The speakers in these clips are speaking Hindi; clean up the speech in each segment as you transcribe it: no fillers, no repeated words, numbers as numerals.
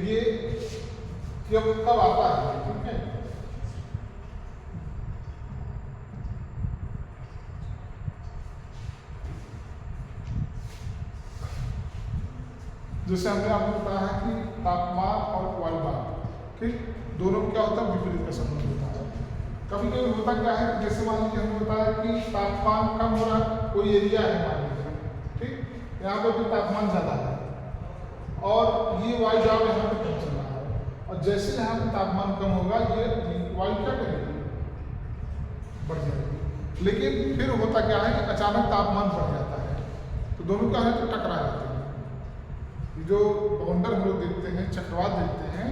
ये कब आता है, ठीक है। जैसे हमने आपको बताया है कि तापमान और वायुदाब, ठीक, दोनों में क्या होता है, विपरीत का संबंध होता है। कभी कभी होता क्या है, जैसे मान लीजिए हमने बताया कि तापमान कम हो रहा है, कोई एरिया है मान लीजिए, ठीक, यहाँ पे भी तापमान ज़्यादा है और ये वायुदाब यहाँ पे कम चल रहा है, और जैसे यहाँ पे तापमान कम होगा ये वायु क्या करेगी, बढ़ जाएगी। लेकिन फिर होता क्या है कि अचानक तापमान बढ़ जाता है, तो दोनों क्या है, तो टकरा जाते हैं। जो बाउंडर हम लोग देखते हैं, चक्रवात देखते हैं,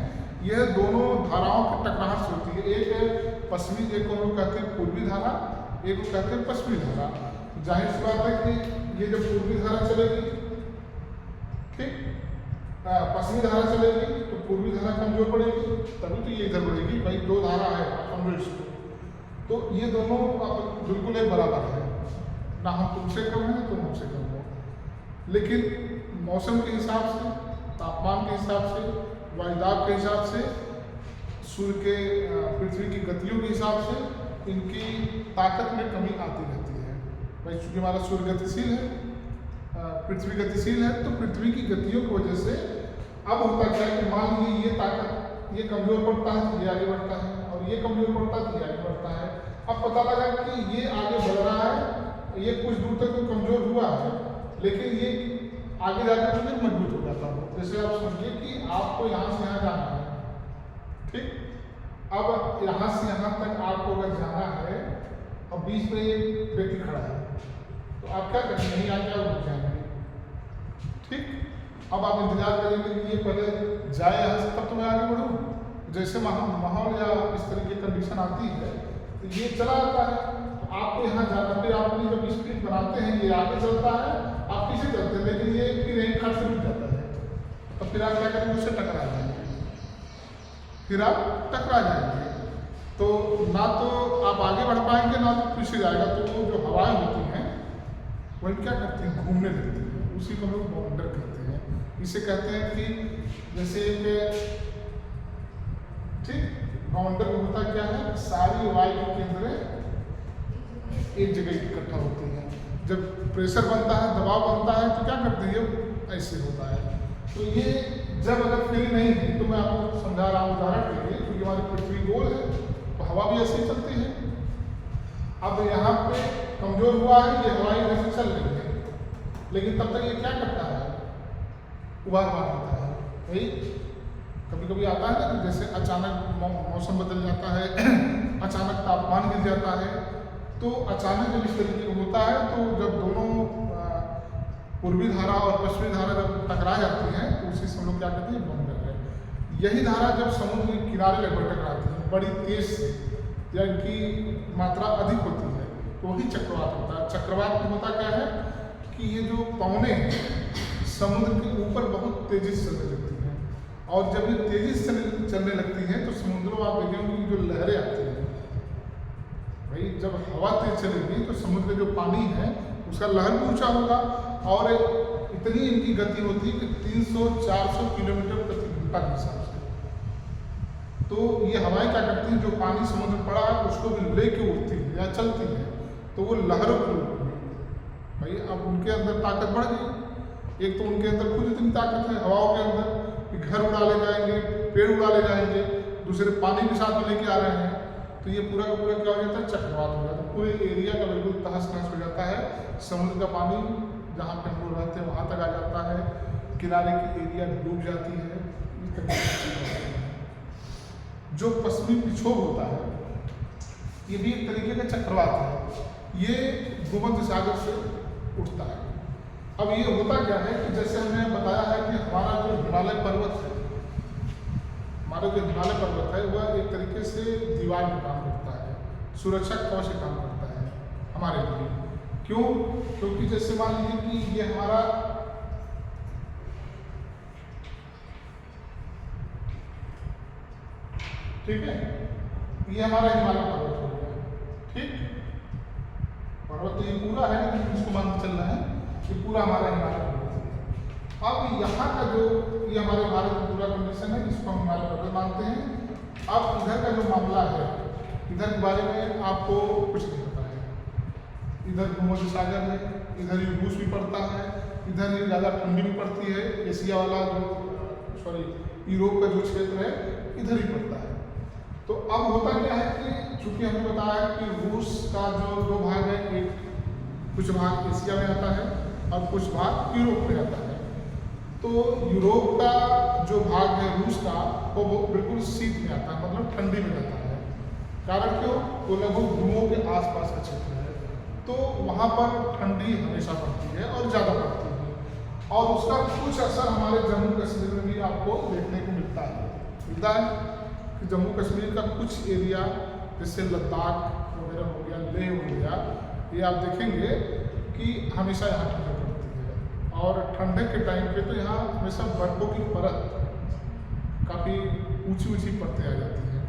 यह दोनों धाराओं की टकराहट से होती है। एक पश्चिमी, एक को हम लोग कहते हैं पूर्वी धारा, एक को कहते हैं पश्चिमी धारा। जाहिर सी बात है कि ये जब पूर्वी धारा चलेगी, ठीक, पश्चिमी धारा चलेगी तो पूर्वी धारा कमजोर पड़ेगी, तभी तो ये इधर बढ़ेगी। भाई दो धारा है ऑलवेज, तो ये दोनों बिल्कुल एक बराबर है, ना हम तुमसे कम है ना तुम हमसे कम हो। लेकिन मौसम के हिसाब से, तापमान के हिसाब से, वायुदाब के हिसाब से, सूर्य के पृथ्वी की गतियों के हिसाब से इनकी ताकत में कमी आती रहती है। भाई चूँकि हमारा सूर्य गतिशील है, पृथ्वी गतिशील है, तो पृथ्वी की गतियों की वजह से अब होता क्या है कि मान लीजिए ये ताकत, ये कमजोर पड़ता है तो ये आगे बढ़ता है, और ये कमजोर पड़ता है तो ये आगे बढ़ता है। अब पता लगा कि ये आगे बढ़ रहा है, ये कुछ दूर तक तो कमजोर हुआ है, लेकिन ये आगे जाकर फिर मजबूत हो जाता है। जैसे आप समझिए कि आपको यहाँ से यहाँ जाना है, ठीक, अब यहाँ से यहाँ तक आपको अगर जाना है और बीच में एक व्यक्ति खड़ा है, तो आप क्या करेंगे, नहीं आगे आप रुक जाएंगे, ठीक। अब आप इंतजार करेंगे कि ये पहले जाए यहाँ से तब तो मैं आगे बढ़ूँ। जैसे माहौल या इस तरह की कंडीशन आती है तो ये चला जाता है, तो आपको यहाँ जाना, फिर आपने जब स्पीड बनाते हैं ये आगे चलता है, आप पीछे चलते हैं, लेकिन ये फिर एक खट से रुक जाता है, तो फिर आप क्या करेंगे, उससे टकरा जाएंगे, फिर आप टकरा जाएंगे। तो ना तो आप आगे बढ़ पाएंगे ना तो पीछे जाएगा। तो वो जो हवाएं होती हैं वही क्या करती हैं, घूमने लगती हैं, उसी को हम लोग बाउंडर कहते हैं। इसे कहते हैं कि जैसे एक, ठीक, बाउंडर में होता क्या है, सारी वायु के केंद्र एक जगह इकट्ठा होती है। जब प्रेशर बनता है, दबाव बनता है, तो क्या करते हैं, ये ऐसे होता है। तो ये जब अगर फ्री नहीं है, तो मैं आपको समझा रहा हूँ उदाहरण के लिए, क्योंकि हमारी पृथ्वी गोल है तो हवा भी ऐसे ही चलती है। अब यहाँ पे कमजोर हुआ है, ये हवाई ऐसे चल रही है, लेकिन तब तक ये क्या करता है, उबार होता है। भाई कभी कभी आता है ना कि जैसे अचानक मौसम बदल जाता है, अचानक तापमान गिर जाता है, तो अचानक जब इस तरीके का होता है, तो जब दोनों पूर्वी धारा और पश्चिमी धारा जब टकरा जाती हैं, तो उसी से हम लोग क्या कहते हैं, बाउंडर है। यही धारा जब समुद्र के किनारे लगभग टकराती है बड़ी तेज से, या इनकी मात्रा अधिक होती है, तो वही चक्रवात होता है। चक्रवात में होता क्या है कि ये जो पवनें हैं समुद्र के ऊपर बहुत तेजी से चलने लगती हैं, और जब ये तेजी से चलने लगती हैं तो समुद्र में आप देखेंगे कि जो लहरें आती हैं, भाई जब हवा तेज चलेगी तो समुद्र का जो पानी है उसका लहर भी ऊंचा होगा, और इतनी इनकी गति होती है कि 300-400 किलोमीटर प्रति घंटा के हिसाब से। तो ये हवाएं क्या करती हैं, जो पानी समुद्र में पड़ा है उसको भी लेके उड़ती है या चलती है, तो वो लहरों को उड़ती है। भाई अब उनके अंदर ताकत बढ़ गई। एक तो उनके अंदर खुद इतनी ताकत है हवाओं के अंदर कि घर उड़ा ले जाएंगे, पेड़ उड़ा ले जाएंगे, दूसरे पानी भी साथ में लेके आ रहे हैं, तो ये पूरा का पूरा क्या हो जाता है, चक्रवात हो जाता है। पूरे एरिया का बिल्कुल तहस नहस हो जाता है। समुद्र का पानी जहाँ पे हम लोग रहते हैं वहाँ तक आ जाता है, किनारे की एरिया डूब जाती है। जो पश्चिमी विक्षोभ होता है ये भी एक तरीके का चक्रवात है, ये भूमध्य सागर से उठता है। अब ये होता क्या है कि जैसे हमने बताया है कि हमारा जो हिमालय पर्वत है, हमारा जो हिमालय पर्वत है वह एक तरीके से दीवार में काम करता है, सुरक्षा कवच से काम करता है हमारे लिए। क्यों? क्योंकि जैसे मान लीजिए कि ये हमारा ठीक है, ये हमारा हिमालय पर्वत हो गया, ठीक, पर्वत तो ये पूरा है लेकिन इसको मान के चलना है कि पूरा हमारा हिमालय पर्वत है। अब यहाँ का जो ये हमारे भारत में पूरा कंडीशन है, इसको हम हिमालय पर्वत मानते हैं। अब इधर का जो मामला है, इधर के बारे में आपको कुछ नहीं पता है। इधर भूमध्य सागर है, इधर ही रूस भी पड़ता है, इधर ही ज़्यादा ठंडी भी पड़ती है। एशिया वाला जो यूरोप का जो क्षेत्र है इधर ही पड़ता है। तो अब होता क्या है कि चूंकि हमने बताया कि रूस का जो दो भाग है, एक कुछ भाग एशिया में आता है और कुछ भाग यूरोप में आता है। तो यूरोप का जो भाग है रूस का, वो बिल्कुल शीत में आता है, मतलब ठंडी में रहता है। कारण क्यों? वो लगभग ध्रुवों के आसपास का क्षेत्र है, तो वहाँ पर ठंडी हमेशा पड़ती है और ज़्यादा पड़ती है। और उसका कुछ असर हमारे जम्मू कश्मीर में भी आपको देखने को मिलता है कि जम्मू कश्मीर का कुछ एरिया जैसे लद्दाख वगैरह हो गया, लेह हो गया, ये आप देखेंगे कि हमेशा यहाँ ठंडक पड़ती है। और ठंडक के टाइम पे तो यहाँ हमेशा बर्फ़ों की परत काफ़ी ऊंची ऊंची परतें आ जाती हैं।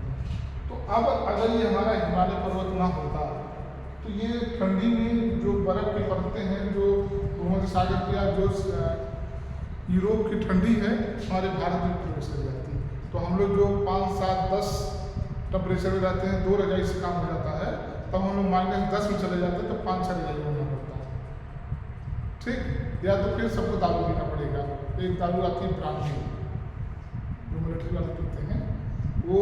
तो अब अगर ये हमारा हिमालय पर्वत ना होता तो ये ठंडी में जो बर्फ़ की परतें हैं, जो भूमध्य सागर की या जो यूरोप की ठंडी है, हमारे भारत में प्रवेश कर जाती। तो हम लोग जो 5, 7, 10 टेम्परेचर में रहते हैं, 2 रजाई से काम हो जाता है, तब हम लोग -10 में चले जाते हैं, तो 5, 6 रजाई होना पड़ता है। ठीक, या तो फिर सबको दारू पीना पड़ेगा। एक दारू आती है ब्रांडी, जो मिलिट्री वाले पीते हैं, वो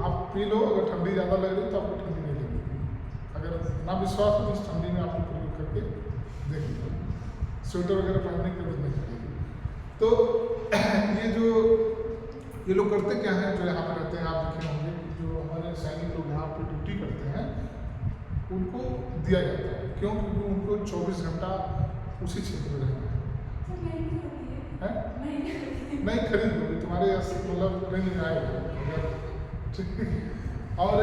आप पी लो। अगर ठंडी ज़्यादा लग रही तो आपको ठंडी नहीं लगेगी। अगर ना विश्वास हो तो इस ठंडी में आप लोग प्रयोग करके देख लीजिए, स्वेटर वगैरह पहनने की जरूरत नहीं पड़ेगी। तो ये लोग करते क्या हैं, जो यहाँ पर रहते हैं, आप देखे होंगे जो हमारे सैनिक लोग यहाँ पर ड्यूटी करते हैं, उनको दिया जाता है। क्यों? क्योंकि उनको 24 घंटा उसी क्षेत्र में रहना है। नहीं खरीद लोगे, तुम्हारे मतलब रेंज में आएगा। और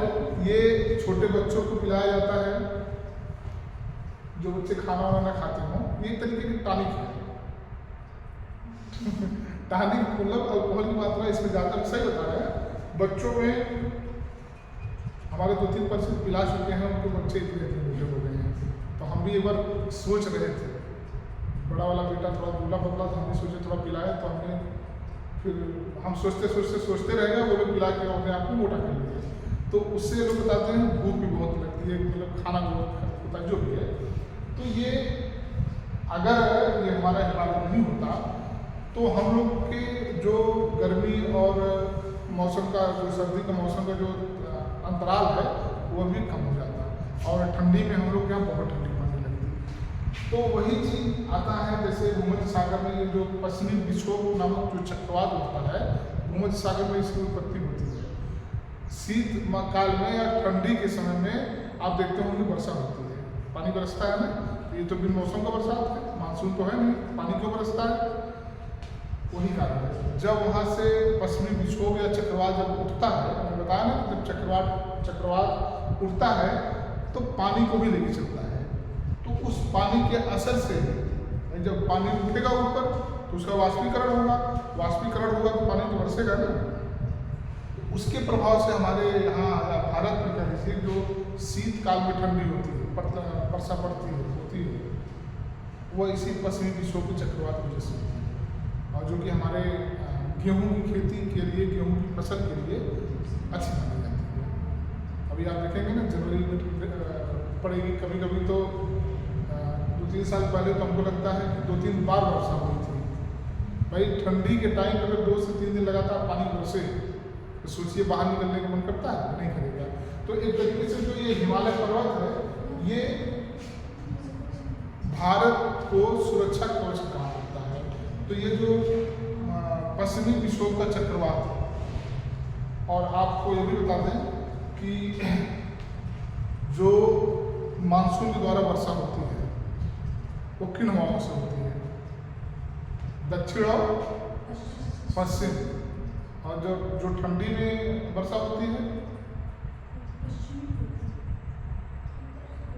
ये छोटे बच्चों को पिलाया जाता है, जो बच्चे खाना वाना खाते हों। ये एक तरीके की टॉनिक है। टॉनिक मतलब अल्कोहल की मात्रा इसमें ज़्यादा, सही बता रहे हैं। बच्चों में हमारे 2-3% पिला चुके हैं, उनके बच्चे इतने मोटे हो गए हैं। तो हम भी एक बार सोच रहे थे, बड़ा वाला बेटा थोड़ा दुबला पतला था, हम भी सोचे थोड़ा पिलाए, तो हमने फिर हम सोचते रह गए, वो लोग पिला के अपने आप को मोटा कर लिए। तो उससे लोग बताते हैं भूख भी बहुत लगती है, मतलब खाना बहुत होता है, जो भी है। तो ये अगर ये हमारा हिमालय नहीं होता तो हम लोग के जो गर्मी और मौसम का, जो सर्दी का मौसम का जो अंतराल है, वो भी कम हो जाता। और ठंडी में हम लोग यहाँ बहुत ठंडी पड़ने लगती। तो वही चीज़ आता है, जैसे भूमध्य सागर में ये जो पश्चिमी विक्षोभ नामक जो चक्रवात होता है, भूमध्य सागर में इसकी उत्पत्ति होती है। शीत काल में या ठंडी के समय में आप देखते होंगे वर्षा होती है, पानी बरसता है ना। ये तो बिन मौसम का बरसात है, मानसून तो है नहीं, पानी क्यों बरसता है? वही कारण है। जब वहाँ से पश्चिमी विक्षोभ या चक्रवात जब उठता है, मैंने बताया ना, जब चक्रवात उठता है तो पानी को भी लेके चलता है। तो उस पानी के असर से जब पानी उठेगा ऊपर तो उसका वाष्पीकरण होगा तो पानी तो बरसेगा ना। तो उसके प्रभाव से हमारे यहाँ भारत में कह लीजिए जो शीतकाल में ठंडी होती है, वर्षा होती है, वो इसी पश्चिमी विक्षोभ के चक्रवात की वजह से होती है। और जो कि हमारे गेहूं की खेती के लिए, गेहूं की फसल के लिए अच्छी मानी जाती है। अभी आप देखेंगे ना, जनवरी में पड़ेगी, कभी कभी तो 2-3 साल पहले तो हमको लगता है कि 2-3 बार वर्षा हुई थी। भाई ठंडी के टाइम पर अगर 2 से 3 दिन लगातार पानी बरसे तो सोचिए बाहर निकलने का मन करता है? नहीं करेगा। तो एक तरीके से जो ये हिमालय पर्वत है, ये भारत को सुरक्षा कवच काम करता है। तो ये जो पश्चिमी विक्षोभ का चक्रवात है, और आपको ये भी बता दें कि जो मानसून के द्वारा वर्षा होती है वो किन हवाओं से होती है? दक्षिण और पश्चिम। और जो ठंडी में वर्षा होती है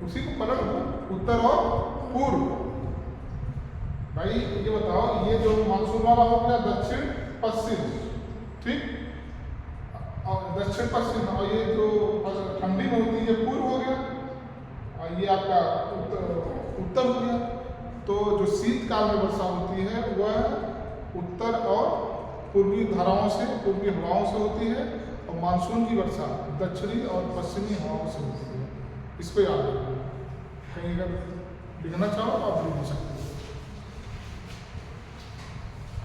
उसी को पलट दो, उत्तर और पूर्व। भाई ये बताओ, ये जो मानसून वाला हो गया दक्षिण पश्चिम, ठीक, और दक्षिण पश्चिम, और ये जो ठंडी में होती है पूर्व हो गया, और ये आपका उत्तर हो गया। तो जो शीतकाल में वर्षा होती है वह उत्तर और पूर्वी धाराओं से, पूर्वी हवाओं से होती है, और मानसून की वर्षा दक्षिणी और पश्चिमी हवाओं से होती है। इसको याद रखना, कहीं अगर लिखना चाहो तो आप लिख भी सकते हो।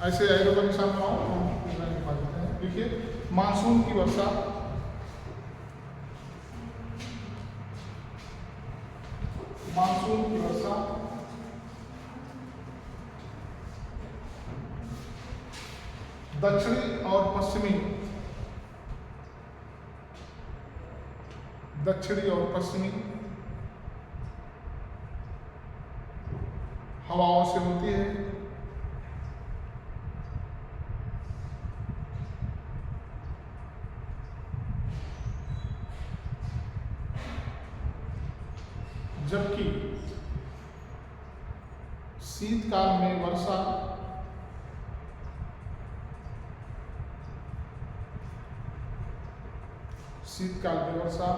ऐसे एरो का निशान बनाओ, हम लिखा देते हैं। देखिए, मानसून की वर्षा, मानसून की वर्षा दक्षिणी और पश्चिमी, दक्षिणी और पश्चिमी हवाओं से होती है। जबकि शीतकाल में वर्षा शीतकाल में वर्षा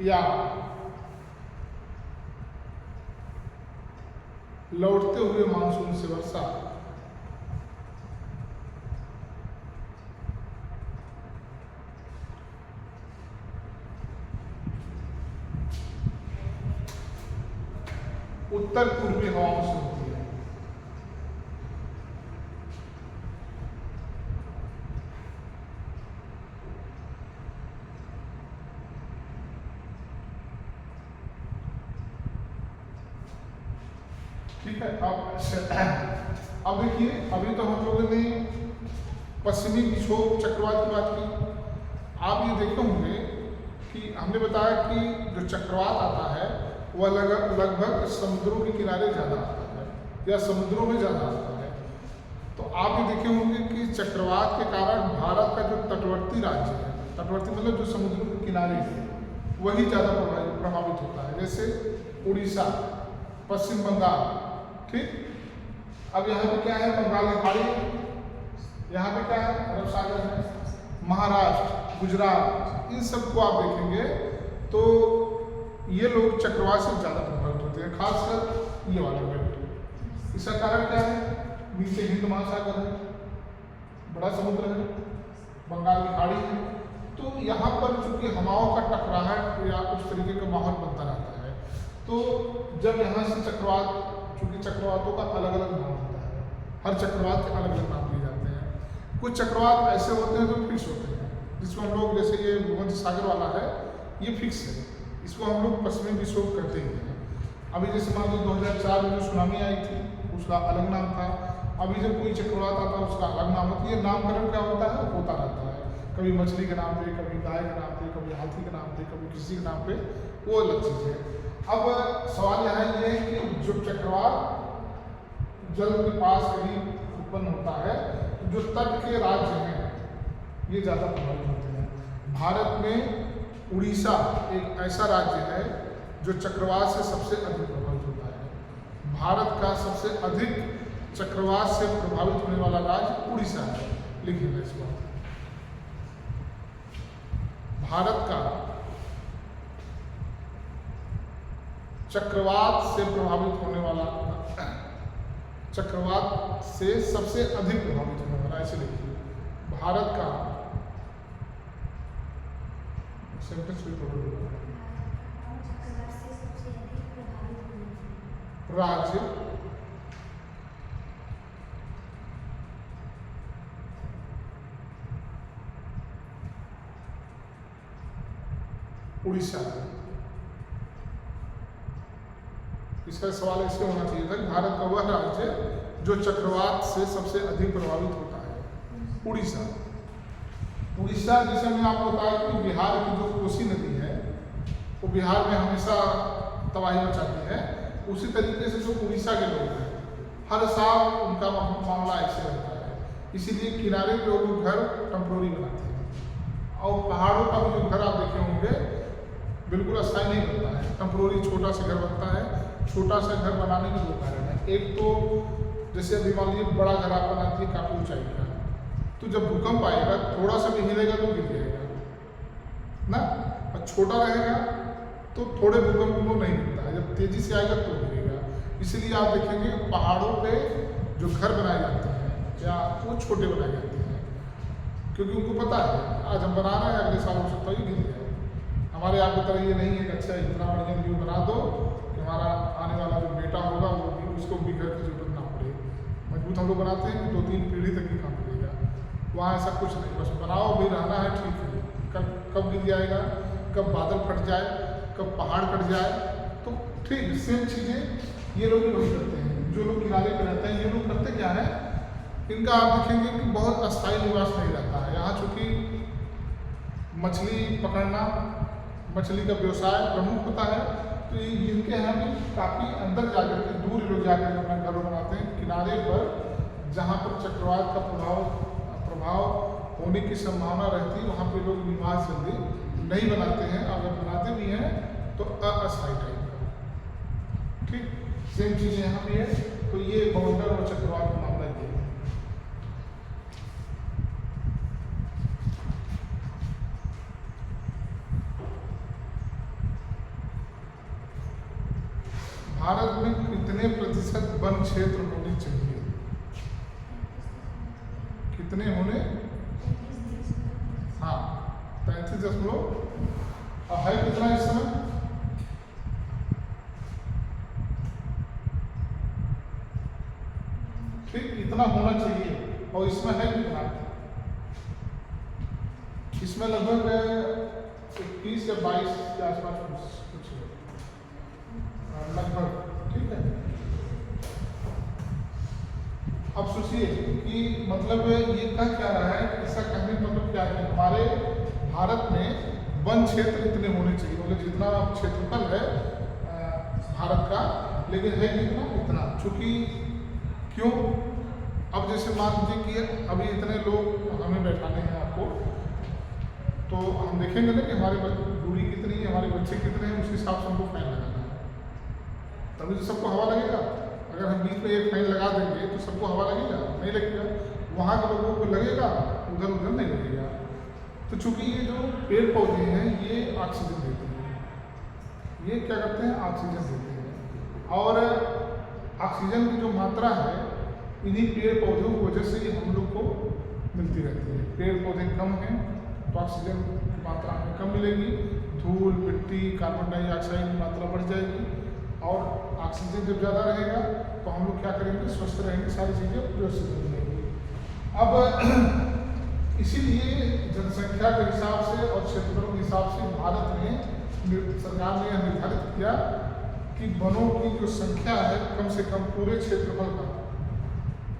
या लौटते हुए मानसून से वर्षा उत्तर पूर्वी हवाओं से होती है। ठीक है, अब देखिए, अभी तो हम लोगों ने पश्चिमी विक्षोभ चक्रवात की बात की। आप ये देखे होंगे कि हमने बताया कि जो चक्रवात आता है वह लगभग समुद्रों के किनारे ज़्यादा आता है या समुद्रों में ज़्यादा आता है। तो आप ये देखे होंगे कि चक्रवात के कारण भारत का जो तटवर्ती राज्य है, तटवर्ती मतलब जो समुद्र के किनारे है, वही ज़्यादा प्रभावित होता है। जैसे उड़ीसा, पश्चिम बंगाल, ठीक। अब यहाँ पे क्या है, बंगाल की खाड़ी, यहाँ पे क्या है, अरब सागर है, महाराष्ट्र, गुजरात, इन सबको आप देखेंगे तो ये लोग चक्रवात से ज़्यादा प्रभावित होते हैं, खासकर ये वाला बेल्ट। इसका कारण क्या है, नीचे हिंद महासागर है, बड़ा समुद्र है, बंगाल की खाड़ी है, तो यहाँ पर चूंकि हवाओं का टकराहट या उस तरीके का माहौल बनता रहता है। तो जब यहाँ से चक्रवात, चूंकि चक्रवातों का अलग अलग नाम होता है, हर चक्रवात के अलग अलग नाम दिए जाते हैं। कुछ चक्रवात ऐसे होते हैं जो फिक्स होते हैं, जिसको हम लोग, जैसे ये भूमध्य सागर वाला है, ये फिक्स है, इसको हम लोग पश्चिमी विक्षोभ करते ही हैं। अभी जैसे मान लो 2004 में जो सुनामी आई थी, उसका अलग नाम था। अभी जब कोई चक्रवात आता है उसका अलग नाम होता है। ये नामकरण क्या होता है, होता रहता है, कभी मछली के नाम पे, कभी गाय के नाम पे, कभी हाथी के नाम पे, कभी किसी के नाम पे, वो अलग चीज़ है। अब सवाल यहाँ ये है कि जो चक्रवात जल के पास कहीं उत्पन्न होता है, जो तट के राज्य हैं ये ज़्यादा प्रभावित होते हैं। भारत में उड़ीसा एक ऐसा राज्य है जो चक्रवात से सबसे अधिक प्रभावित होता है। भारत का सबसे अधिक चक्रवात से प्रभावित होने वाला राज्य उड़ीसा है। लिखिएगा इस बात, भारत का चक्रवात से प्रभावित होने वाला, चक्रवात से सबसे अधिक प्रभावित होने वाला, ऐसे लिखिए, भारत का राज्य उड़ीसा। इसका सवाल ऐसे होना चाहिए था कि भारत का वह राज्य जो चक्रवात से सबसे अधिक प्रभावित होता है, उड़ीसा। उड़ीसा, जैसे मैंने आपको बताया कि बिहार की जो कोसी नदी है वो बिहार में हमेशा तबाही मचाती है, उसी तरीके से जो उड़ीसा के लोग हैं हर साल उनका मामला ऐसे रहता है। इसीलिए किनारे पे लोग घर टेम्पोररी बनाते हैं, और पहाड़ों का भी जो घर आप देखे होंगे बिल्कुल अस्थायी नहीं बनता है, टेम्पोररी छोटा सा घर बनता है। छोटा सा घर बनाने के दो कारण हैं। एक तो जैसे अभी मान लीजिए बड़ा घर आप बनाती है काफ़ी ऊंचाई का, तो जब भूकंप आएगा थोड़ा सा भी हिलेगा तो गिर जाएगा ना, और छोटा रहेगा तो थोड़े भूकंप वो नहीं मिलता है, जब तेजी से आएगा तो गिरेगा। इसलिए आप देखेंगे पहाड़ों पे जो घर बनाए जाते हैं या वो छोटे बनाए जाते हैं, क्योंकि उनको पता है आज हम बना रहे हैं, अगले साल हो सकता है ये गिर जाए। हमारे आप की तरह ये नहीं है कि अच्छा इतना बढ़िया व्यू बना दो कि हमारा आने वाला जो बेटा होगा वो भी उसको भी घर की जरूरत ना पड़े। मजबूत हम लोग बनाते हैं कि 2-3 पीढ़ी तक ही काम करेगा। वहाँ ऐसा कुछ नहीं, बस बनाओ भी, रहना है ठीक है, कब गिर जाएगा, कब बादल फट जाए, कब पहाड़ कट जाए, तो ठीक सेम चीज़ें ये लोग भी वही करते हैं। जो लोग किनारे पर रहते हैं ये लोग करते क्या है, इनका आप देखेंगे कि बहुत अस्थायी निवास नहीं रहता है। यहाँ चूँकि मछली पकड़ना, मछली का व्यवसाय प्रमुख होता है, तो ये इनके यहाँ भी काफ़ी अंदर जाकर के दूर लोग जाकर के अपना घर बनाते हैं किनारे पर, जहाँ पर चक्रवात का प्रभाव होने की संभावना रहती है, वहाँ पे लोग निवास जल्दी नहीं बनाते हैं। अगर बनाते भी हैं तो अस्थायी टाइप का। ठीक सेम चीज़ यहाँ भी है। तो ये बाउंडर और चक्रवात का मामला ये है। भारत में कितने प्रतिशत वन क्षेत्र होने चाहिए? कितने होने? हाँ 33.। अब है कितना इस समय? ठीक इतना होना चाहिए। और इसमें है कितना? इसमें लगभग 21 या 22 के आसपास कुछ लगभग। ठीक है, अब सोचिए कि मतलब ये कह क्या रहा है, ऐसा कहने का मतलब क्या है, हमारे भारत में वन क्षेत्र इतने होने चाहिए, मतलब जितना क्षेत्रफल है भारत का, लेकिन है कितना? इतना। चूँकि क्यों? अब जैसे मान लीजिए कि अभी इतने लोग हमें बैठाने हैं आपको, तो हम देखेंगे ना कि हमारे दूरी कितनी है, हमारे बच्चे कितने हैं, उस हिसाब से हमको फैन लगाना है, तभी तो सबको हवा लगेगा। अगर हम बीच में एक फैन लगा देंगे तो सबको हवा लगेगा? नहीं लगेगा। वहाँ के लोगों को लगेगा, उधर उधर नहीं लगेगा। तो चूंकि ये जो पेड़ पौधे हैं ये ऑक्सीजन देते हैं, ये क्या करते हैं? ऑक्सीजन देते हैं। और ऑक्सीजन की जो मात्रा है इन्हीं पेड़ पौधों की वजह से ही हम लोग को मिलती रहती है। पेड़ पौधे कम हैं तो ऑक्सीजन की मात्रा हमें कम मिलेगी, धूल मिट्टी कार्बन डाइऑक्साइड की मात्रा बढ़ जाएगी, और ऑक्सीजन जब ज़्यादा रहेगा तो हम लोग क्या करेंगे? स्वस्थ रहेंगे, सारी चीज़ें व्यवस्थित हो जाएंगी। अब इसीलिए जनसंख्या के हिसाब से और क्षेत्रफल के हिसाब से भारत में सरकार ने यह निर्धारित किया कि वनों की जो संख्या है कम से कम पूरे क्षेत्रफल का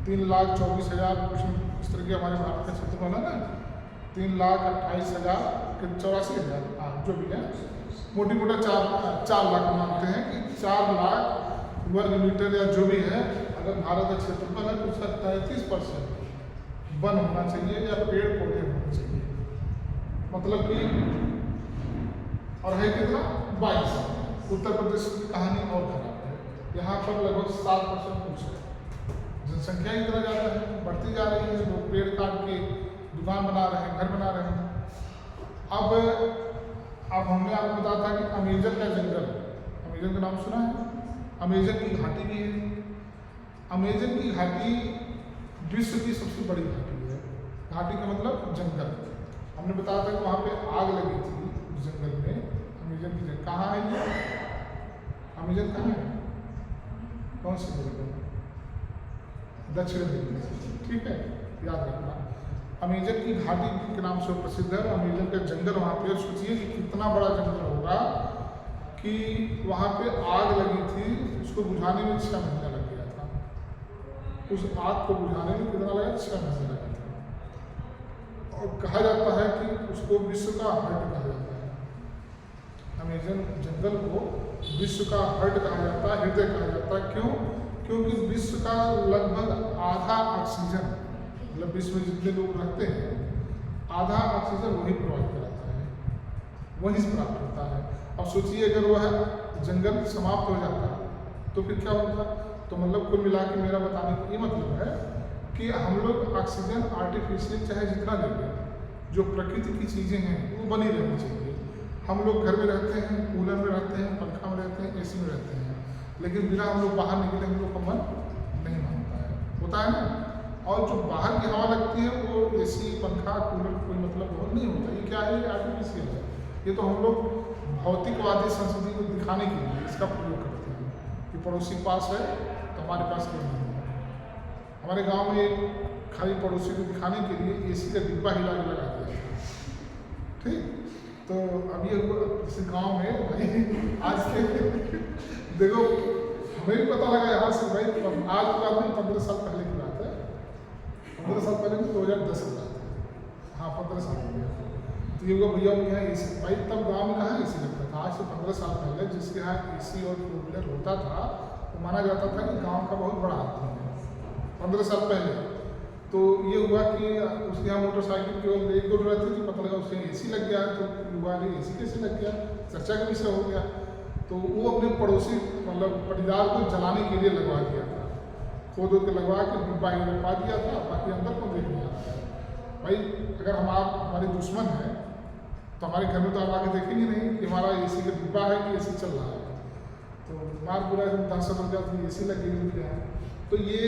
3,24,000 कुछ इस तरह के हमारे भारत का क्षेत्रफल है ना, 3,28,000 के 84,000, हाँ जो भी है, मोटी मोटा 4 लाख मानते हैं कि 4 लाख वर्ग मीटर या जो भी है, अगर भारत का क्षेत्रफल है तो उसका 33% वन होना चाहिए या पेड़ पौधे होने चाहिए। मतलब कि और है कितना? 22। उत्तर प्रदेश की कहानी और खराब है, यहाँ पर लगभग 7% कुछ है। जनसंख्या इतना ज़्यादा है, बढ़ती जा रही है, लोग पेड़ काट के दुकान बना रहे हैं, घर बना रहे हैं। अब हमने आपको बताया था कि अमेजन का जंगल, अमेजन का नाम सुना है? अमेजन की घाटी भी है। अमेजन की घाटी विश्व की सबसे बड़ी घाटी है। घाटी का मतलब जंगल। हमने बताया था कि वहाँ पे आग लगी थी उस जंगल में। अमेजन की जंगल कहाँ है ये? अमेजन कहाँ है? कौन सी जगह? दक्षिण दिल्ली। ठीक है, याद रखना। अमेजन की घाटी के नाम से प्रसिद्ध है। अमेजन का जंगल वहाँ पे, सोचिए कि कितना बड़ा जंगल होगा कि वहाँ पे आग लगी थी, उसको बुझाने में 6 महीना लग गया था। उस आग को बुझाने में कितना लगा? 6 महीने लगा था। और कहा जाता है कि उसको विश्व का हार्ट कहा जाता है। अमेजन जंगल को विश्व का हार्ट कहा जाता है, हृदय कहा जाता है। क्यों? क्योंकि विश्व का लगभग आधा ऑक्सीजन, मतलब विश्व में जितने लोग रहते हैं आधा ऑक्सीजन वही प्रोवाइड कराता है, वहीं से प्राप्त होता है। अब सोचिए अगर वह जंगल समाप्त हो जाता तो फिर क्या होता? तो मतलब कुल मिला के मेरा बताने का ये मतलब है कि हम लोग ऑक्सीजन आर्टिफिशियल चाहे जितना लेंगे, जो प्रकृति की चीज़ें हैं वो बनी रहनी चाहिए। हम लोग घर में रहते हैं, कूलर में रहते हैं, पंखा में रहते हैं, एसी में रहते हैं, लेकिन बिना हम लोग बाहर निकले हम लोग का मन नहीं मानता है, होता है ना। और जो बाहर की हवा लगती है वो एसी पंखा कूलर कोई मतलब बहुत नहीं होता। ये क्या है, ये आर्टिफिशियल है। ये तो हम लोग भौतिकवादी संस्कृति को दिखाने के लिए इसका प्रयोग करते हैं कि पड़ोसी पास है तो हमारे पास क्यों नहीं है। हमारे गांव में खाली पड़ोसी को दिखाने के लिए एसी का डिब्बा हिला के लगा दिया था। ठीक, तो अब ये जैसे गाँव में भाई आज के देखो हमें भी पता लगा यहाँ से भाई, आज की बात नहीं, 15 साल पहले की बात है। 15 साल पहले में 2010 की बात है। हाँ 15 साल हो गया। तो ये हुआ भैया यहाँ एसी, भाई तब गांव में कहाँ एसी लगता था। आज से 15 साल पहले जिसके यहाँ एसी और टू व्हीलर होता था तो माना जाता था कि गांव का बहुत बड़ा आदमी है 15 साल पहले। तो ये हुआ कि उसके यहाँ मोटरसाइकिल केवल एक दो रहती थी, पता लगा उसके एसी लग गया। तो हुआ नहीं एसी कैसे लग गया, चर्चा का विषय हो गया। तो वो अपने पड़ोसी मतलब पटीदार को जलाने के लिए लगवा दिया था, खोद के लगवा के डिब्बा ही लगवा दिया था, बाकी अंदर को देख लिया था। भाई अगर हमारे दुश्मन है तो हमारे घर में तो आप आके देखेंगे नहीं कि हमारा एसी का डिब्बा है कि एसी चल रहा है। तो मार पूरा दहशत हो जाती है, एसी लगी हुई है। तो ये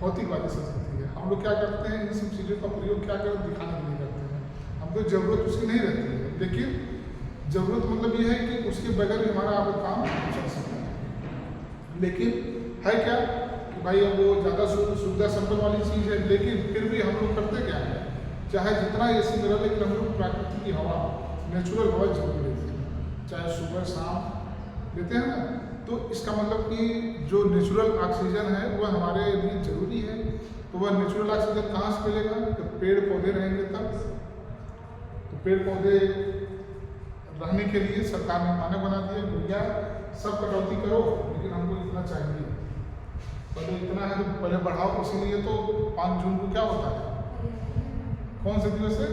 भौतिकवादी संस्कृति है। हम लोग क्या करते हैं, इन सब चीज़ों का प्रयोग क्या करते दिखाने के लिए करते हैं। हमको जरूरत उसकी नहीं रहती है, लेकिन जरूरत मतलब ये है कि उसके बगैर हमारा आप काम चल सकता है। लेकिन है क्या कि भाई अब वो ज़्यादा सुविधा संपन्न वाली चीज़ है, लेकिन फिर भी हम लोग करते क्या है, चाहे जितना एसी मिला लेकिन हम लोग प्राकृतिक की हवा, नेचुरल हवा जरूर लेते हैं, चाहे सुबह शाम लेते हैं ना। तो इसका मतलब कि जो नेचुरल ऑक्सीजन है वह हमारे लिए ज़रूरी है। तो वह नेचुरल ऑक्सीजन कहाँ से मिलेगा, तो पेड़ पौधे रहेंगे तब। तो पेड़ पौधे रहने के लिए सरकार ने मानक बना दिया, भैया सब कटौती करो लेकिन हमको इतना चाहिए, पहले इतना है तो पहले बढ़ाओ। इसीलिए तो 5 जून को क्या होता है, कौन से दिवस है,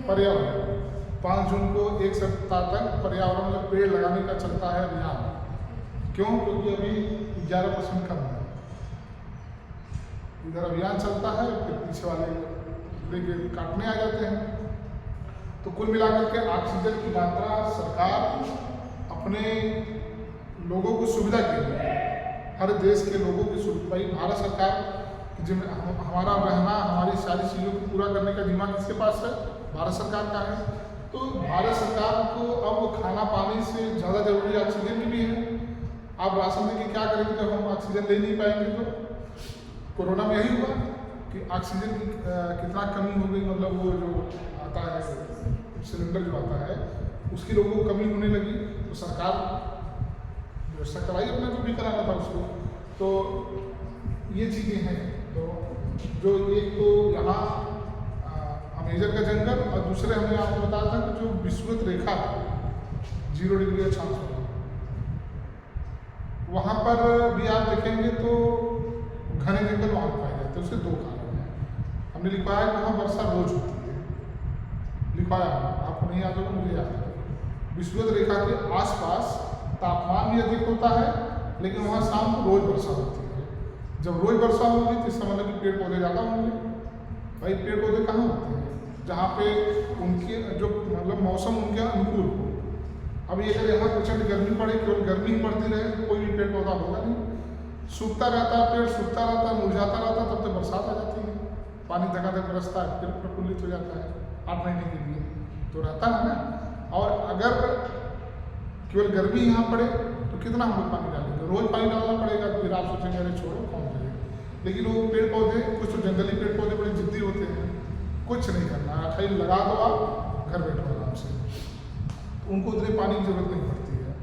पर्यावरण। 5 जून को एक सप्ताह तक पर्यावरण में पेड़ लगाने का चलता है अभियान। क्यों, क्योंकि अभी 11% कम है। इधर अभियान चलता है, फिर पीछे वाले लेके काटने आ जाते हैं। तो कुल मिलाकर के ऑक्सीजन की मात्रा सरकार अपने लोगों को सुविधा के लिए, हर देश के लोगों की सुविधा, भाई भारत सरकार जिम्मे हमारा रहना, हमारी सारी चीज़ों को पूरा करने का जिम्मा किसके पास है, भारत सरकार का है। तो भारत सरकार को अब खाना पानी से ज़्यादा जरूरी ऑक्सीजन की भी है। आप राशन लेके क्या करेंगे जब हम ऑक्सीजन ले नहीं पाएंगे। तो कोरोना में यही हुआ कि ऑक्सीजन की कितना कमी हो गई, मतलब वो जो आता है सिलेंडर जो आता है उसकी लोगों को कमी होने लगी। तो सरकार व्यवस्था कराई अपने को भी कराना था उसको। तो ये चीज़ें हैं। तो जो एक तो यहाँ अमेजन का जंगल और दूसरे हमने आपको बताया था कि जो विषुवत रेखा है 0 डिग्री अक्षांश वाला, वहाँ पर भी आप देखेंगे तो घने जंगल वहाँ पाए जाते हैं। उसके 2 कारण हैं। हमने लिखा है कि वहाँ वर्षा रोज होती है, लिखवाया आपको नहीं याद होगा, मुझे याद है। विषुवत रेखा के आसपास तापमान भी अधिक होता है, लेकिन वहाँ शाम को रोज वर्षा होती है। जब रोज वर्षा होगी तो इसका मतलब कि पेड़ पौधे ज़्यादा होंगे। भाई पेड़ पौधे कहाँ होते हैं, जहाँ पे उनके जो मतलब मौसम उनके अनुकूल हो। अभी अगर यहाँ प्रचंड गर्मी पड़े, केवल गर्मी ही पड़ती रहे तो कोई भी पेड़ पौधा होगा नहीं। सूखता रहता है पेड़, सूखता रहता है, मुरझाता रहता है, तब तक बरसात आ जाती है, पानी धकाधक बरसता है, फिर प्रफुल्लित हो जाता है 8 महीने के लिए तो रहता है ना। और अगर केवल गर्मी यहाँ पड़े तो कितना हम लोग पानी डालेंगे, रोज पानी डालना पड़ेगा। फिर आप सोचेंगे अरे छोड़ो कौन करेगा। लेकिन वो पेड़ पौधे, कुछ तो जंगली पेड़ पौधे बड़े जिद्दी होते हैं, कुछ नहीं करना, खाली लगा दो आप, घर बैठो आराम से, तो उनको उतने पानी की जरूरत नहीं पड़ती है।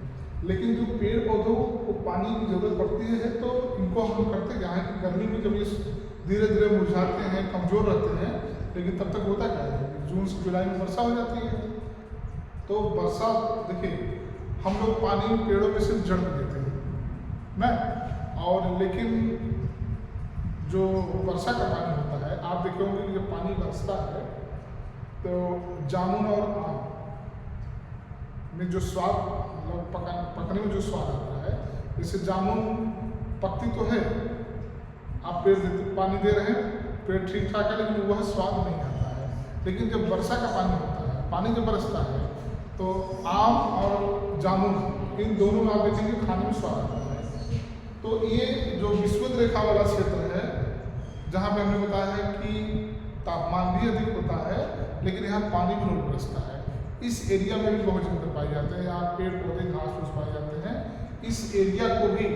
लेकिन जो पेड़ पौधों को पानी की जरूरत पड़ती है तो इनको हम लोग करते क्या है कि गर्मी में जब ये धीरे धीरे मुरझाते हैं, कमज़ोर रहते हैं, लेकिन तब तक होता क्या है, जून से जुलाई में वर्षा हो जाती है। तो वर्षा देखिए, हम लोग पानी पेड़ों में सिर्फ जड़ में देते हैं ना, और लेकिन जो वर्षा का पानी होता है, आप देखे होंगे कि जब पानी बरसता है तो जामुन और आम में जो स्वाद, मतलब पकने में जो स्वाद आता है, जैसे जामुन पकती तो है, आप पेड़ पानी दे रहे हैं, पेड़ ठीक ठाक है, लेकिन वह स्वाद नहीं आता है। लेकिन जब वर्षा का पानी होता है, पानी जब बरसता है तो आम और जामुन इन दोनों में आप देखेंगे खाने में स्वाद आता है। तो ये जो विषुवत रेखा वाला क्षेत्र है जहाँ पे हमने बताया है कि तापमान भी अधिक होता है लेकिन यहाँ पानी भी रोड बरसता है। इस एरिया में भी बहुत जंगल पाए जाते हैं, यहाँ पेड़ पौधे घास फूस पाए जाते हैं। इस एरिया को भी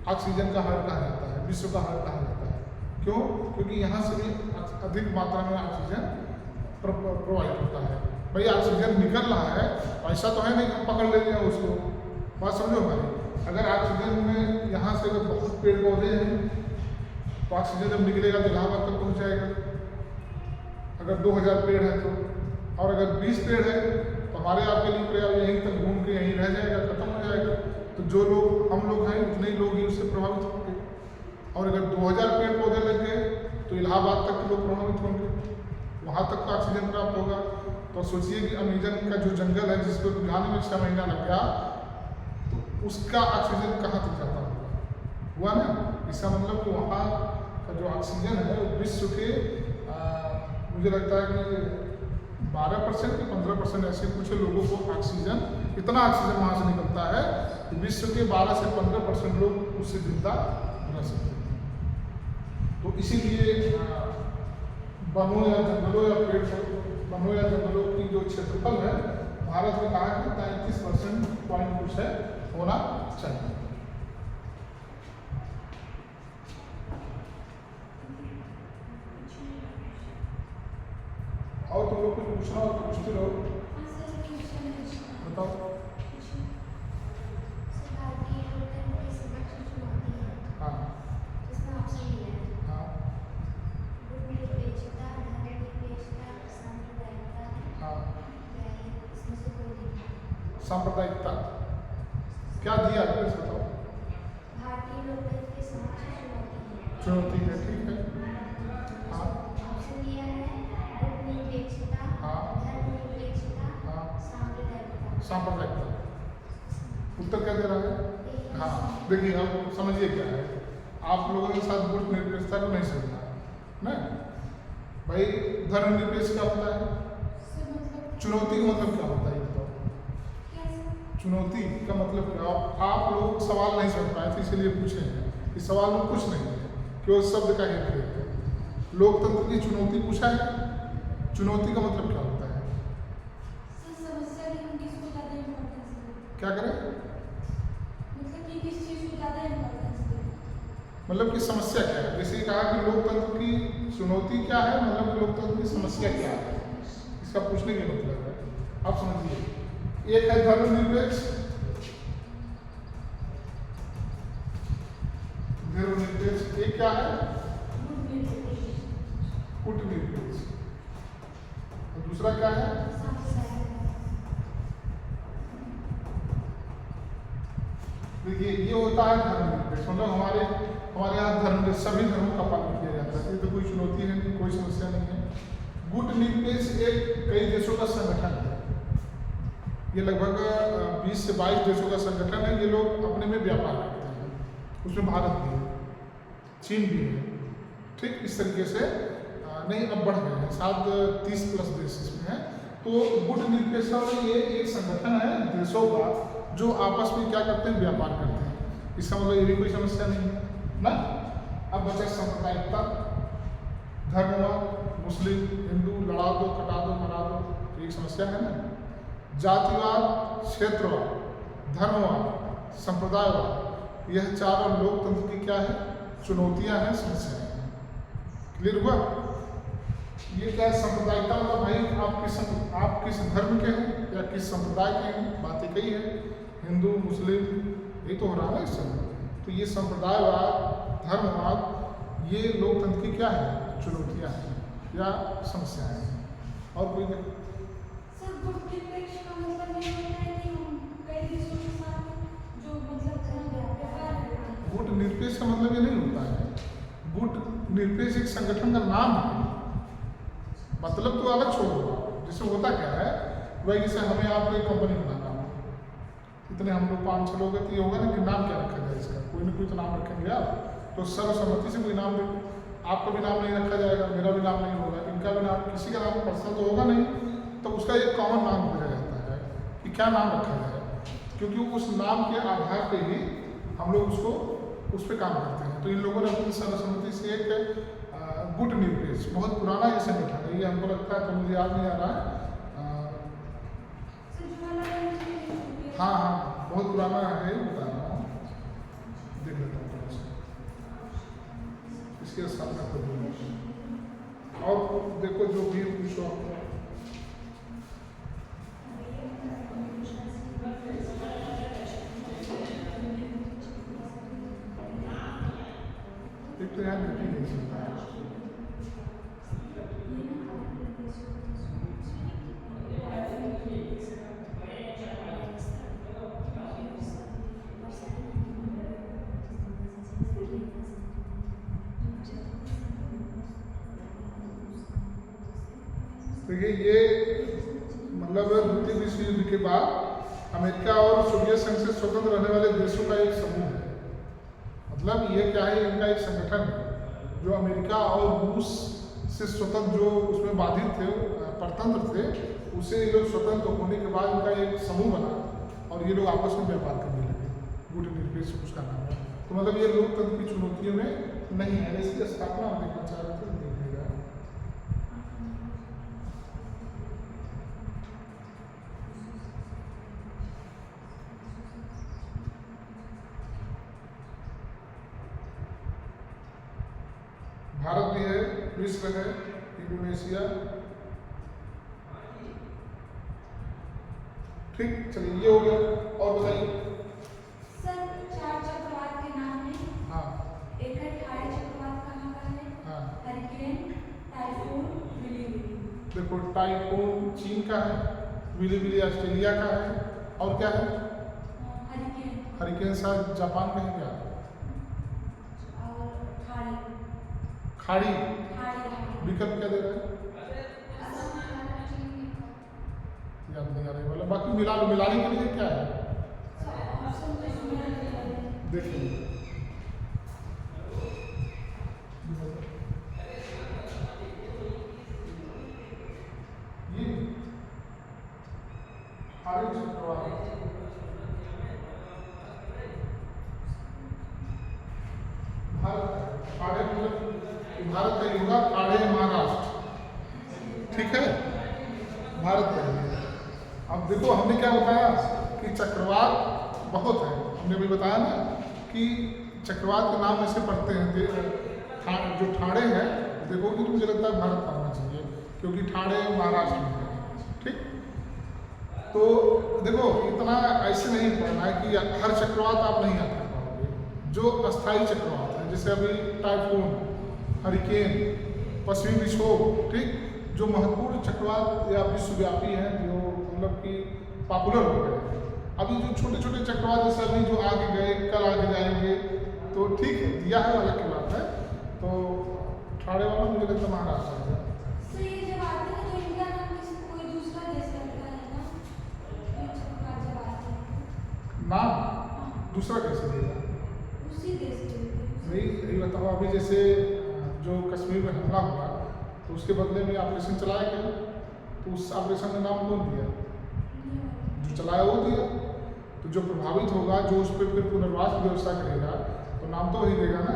ऑक्सीजन का हब कहा जाता है, विश्व का हब कहा जाता है। क्यों? क्योंकि यहाँ से भी अधिक मात्रा में ऑक्सीजन प्रोवाइड होता है। भाई ऑक्सीजन निकल रहा है, ऐसा तो है नहीं हम पकड़ लेते हैं उसको। बात समझो हमारी, अगर ऑक्सीजन में यहाँ से अगर बहुत पेड़ पौधे हैं तो ऑक्सीजन जब निकलेगा तो इलाहाबाद तक पहुँच जाएगा। अगर 2000 पेड़ है तो, और अगर 20 पेड़ है तो हमारे आपके लिए प्रयास यहीं तक घूम के यहीं रह जाएगा, खत्म हो जाएगा। तो जो लोग हम लोग हैं उतने ही लोग ही उससे प्रभावित होंगे। और अगर 2000 पेड़ पौधे लग गए तो इलाहाबाद तक के लोग प्रभावित होंगे, वहाँ तक तो ऑक्सीजन प्राप्त होगा। तो सोचिए कि अमेजन का जो जंगल है जिसको बुझाने में 6 महीना लग गया, तो उसका ऑक्सीजन कहाँ तक जाता होगा? हुआ ना। इसका मतलब कि वहाँ का जो ऑक्सीजन है विश्व के मुझे लगता है कि 12% कि 15% ऐसे कुछ लोगों को ऑक्सीजन, इतना ऑक्सीजन वहाँ से निकलता है कि विश्व के 12 से 15% लोग उससे जिंदा रह सकते हैं। तो इसीलिए वनों या जंगलों या पेड़ वनों या जंगलों की जो क्षेत्रफल है भारत में कहा कि 33% पॉइंट कुछ है होना चाहिए। और तुम लोग कुछ पूछना हो तो पूछते रहो। बताओ। हाँ हाँ हाँ। सांप्रदायिकता क्या दिया प्लीज बताओ। चुनौती है, ठीक है। हाँ सांप्रदायिकता उत्तर क्या दे रहा है? हाँ देखिए, आप समझिए क्या है। आप लोगों के साथ गुट निरपेक्षता को नहीं समझना ना भाई। धर्मनिरपेक्ष क्या होता है? चुनौती का मतलब क्या होता है बताओ। चुनौती का मतलब क्या? आप लोग सवाल नहीं समझ पाए थे इसलिए पूछे हैं। इस सवाल में कुछ नहीं है, केवल शब्द का ही प्रयोग है। लोकतंत्र की चुनौती पूछा है। चुनौती का मतलब क्या होता है? क्या करें? मतलब कि समस्या क्या है? जैसे कहा कि लोकतंत्र की चुनौती क्या है, मतलब कि लोकतंत्र की समस्या क्या है, इसका पूछने का मतलब है। आप समझिए, एक है धर्मनिरपेक्ष, धर्मनिरपेक्ष। एक क्या है? कूटनिरपेक्ष। और दूसरा क्या है? देखिए, ये होता है धर्मनिरपेक्ष। मतलब हमारे यहाँ धर्म सभी धर्मों का पालन किया जाता है, ये तो कोई चुनौती है नहीं, कोई समस्या नहीं है। गुटनिरपेक्ष एक कई देशों का संगठन है। ये लगभग 20 से 22 देशों का संगठन है। ये लोग अपने में व्यापार करते हैं, उसमें भारत भी है, चीन भी है। ठीक इस तरीके से नहीं, अब बढ़ गए हैं, शायद 30+ देश इसमें है। तो गुटनिरपेक्षता में ये एक संगठन है देशों का जो आपस में क्या करते हैं, व्यापार करते हैं। इसका मतलब ये भी कोई समस्या नहीं है ना। अब बचा सांप्रदायिकता, धर्मवाद, मुस्लिम हिंदू लड़ा दो कटा दो मरा दो, तो एक समस्या है ना। जातिवाद, क्षेत्रवाद, धर्मवाद, संप्रदायवाद, यह चारों लोकतंत्र की क्या है? चुनौतियां हैं, समस्याएं हैं। क्लियर हुआ? ये क्या है? सांप्रदायिकता मतलब भाई आप किस धर्म के हैं या किस संप्रदाय के हैं, बातें कही है। हिंदू मुस्लिम यही तो हो रहा है इस समय। तो ये संप्रदायवाद, धर्मवाद, ये लोकतंत्र की क्या है? चुनौतियां हैं या समस्याएं हैं। और कोई नहीं। गुट निरपेक्ष का मतलब ये नहीं होता है। गुट निरपेक्ष एक संगठन का नाम है, मतलब तो अलग छोड़ दो। जिससे होता क्या है वही, जैसे हमें आप कोई कंपनी बनाना हो, इतने हम लोग 5-6 लोग हैं, तो ये होगा ना कि नाम क्या रखा जाए इसका, कोई ना कोई तो नाम रखेंगे आप। तो सर्वसम्मति से कोई नाम दे, आपका भी नाम नहीं रखा जाएगा, मेरा भी नाम नहीं होगा, इनका भी नाम, किसी का नाम पर्सनल तो होगा नहीं, तो उसका एक कॉमन नाम खोजा जाता है कि क्या नाम रखा जाए। क्योंकि उस नाम के आधार पर ही हम लोग उसको उस पर काम करते हैं। तो इन लोगों ने अपनी सर्वसम्मति से एक गुटनिरपेक्ष, बहुत पुराना ये संगठन है। ये हमको लगता है, तो मुझे याद नहीं आ रहा है। हाँ हाँ, बहुत पुराना है, बता रहा हूँ, देख लेता हूँ थोड़ा सा इसके स्थापना कर दूँगा। और देखो जो भी पूछो आपको, एक तो यहाँ लिख ही नहीं सकता है। देखिए ये मतलब द्वितीय विश्व युद्ध के बाद अमेरिका और सोवियत संघ से स्वतंत्र रहने वाले देशों का एक समूह है। मतलब ये क्या है, इनका एक संगठन है जो अमेरिका और रूस से स्वतंत्र, जो उसमें बाधित थे, परतंत्र थे, उससे ये लोग स्वतंत्र होने के बाद इनका एक समूह बना और ये लोग आपस में व्यापार करने लगे। गुटनिरपेक्ष उसका नाम है। तो मतलब ये लोकतंत्र की चुनौतियों में नहीं है। इसकी स्थापना हम देखना चाह रहे थे, देखिएगा। भारत भी है, मिस्र है, इंडोनेशिया। ठीक, चलिए ये हो गया। और बताइए सर, 4 चक्रवात के नाम है। हाँ, एक है ठाई चक्रवात, कहाँ का है? हाँ, हरिकेन, टाइफून, विली। देखो टाइफून चीन का है, विली ऑस्ट्रेलिया का है, और क्या है? हरिकेन हरिकेन शायद जापान में है क्या? और ठाई। खाड़ी, ठाई विकल्प क्या दे रहा है? याद नहीं आ रही वाला। बाकी मिलाने के लिए क्या है, देखिए। ये खाड़ी चक्रवात, भारत का ही होगा, खाड़ी महाराष्ट्र, ठीक है, भारत का ही है। अब देखो हमने क्या बताया कि चक्रवात बहुत है, हमने भी बताया ना कि चक्रवात के नाम ऐसे पढ़ते हैं। जो ठाणे है, देखोगे तो मुझे लगता है भारत का होना चाहिए, क्योंकि ठाणे महाराष्ट्र में है। ठीक, तो देखो इतना ऐसे नहीं पढ़ना है कि हर चक्रवात आप नहीं याद कर पाओगे। जो अस्थायी चक्रवात है, जैसे अभी टाइफून, हरिकेन, पश्चिमी विक्षोभ, ठीक, जो महत्वपूर्ण चक्रवात या विश्वव्यापी हैं, जो मतलब कि पॉपुलर हो गए। अभी जो छोटे छोटे चक्रवात जैसे अभी जो आगे गए, कल आगे जाएंगे, तो ठीक है, दिया है, अलग की बात है। तो ठाणे वाला मुझे लगता महाराष्ट्र है। सर, ये जब आते हैं तो इनका नाम कोई दूसरा देश रखता है ना? ये चक्रवात जब आते हैं नाम दूसरा कैसे देगा? उसी देश के नहीं, यही बताओ। अभी जैसे जो कश्मीर में हमला हुआ, तो उसके बदले में ऑपरेशन चलाया गया, तो उस ऑपरेशन में नाम कौन दिया? जो चलाया वो दिया। तो जो प्रभावित होगा, जो उस पर फिर पुनर्वास की व्यवस्था करेगा, तो नाम तो वही देगा ना।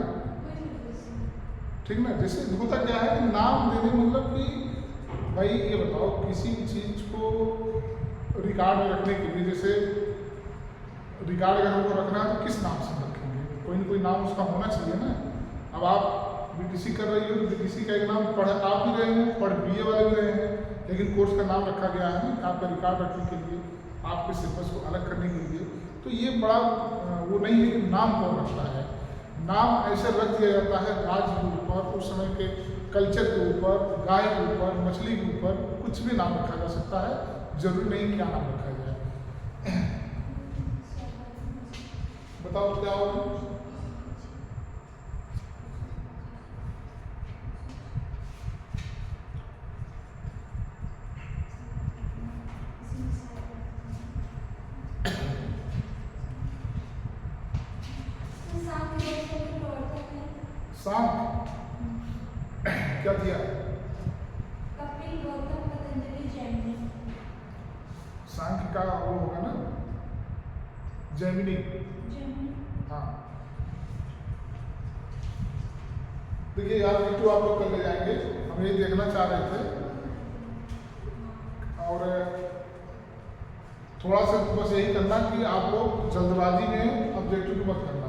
ठीक ना, जैसे होता क्या है कि नाम देने मतलब कि भाई ये बताओ, किसी चीज़ को रिकॉर्ड में रखने के लिए, जैसे रिकॉर्ड अगर हमको रखना है तो किस नाम से रखेंगे? कोई ना कोई नाम उसका होना चाहिए ना। अब आप बीटीसी कर रही हो तो बीटीसी का एक नाम पढ़ आप भी रहे हैं, पढ़ बीए वाले भी रहे हैं, लेकिन कोर्स का नाम रखा गया है ना आपका रिकॉर्ड रखने के लिए, आपके सिलेबस को अलग करने के लिए। तो ये बड़ा वो नहीं है कि नाम कौन रखता है। नाम ऐसे रख दिया जाता है राज्य के ऊपर, उस समय के कल्चर के ऊपर, गाय के ऊपर, मछली के ऊपर, कुछ भी नाम रखा जा सकता है, जरूरी नहीं क्या नाम रखा जाए। बताओ क्या होगा? सांख्य क्या दिया? कपिल, गौतम, पतंजलि, जैमिनी। सांख्य का वो होगा ना, जैमिनी। हाँ, देखिए यार वीटू आप लोग कर ले जाएंगे, हम ये देखना चाह रहे थे। और थोड़ा सा बस यही करना कि आप लोग जल्दबाजी में ऑब्जेक्टिव को मत करना।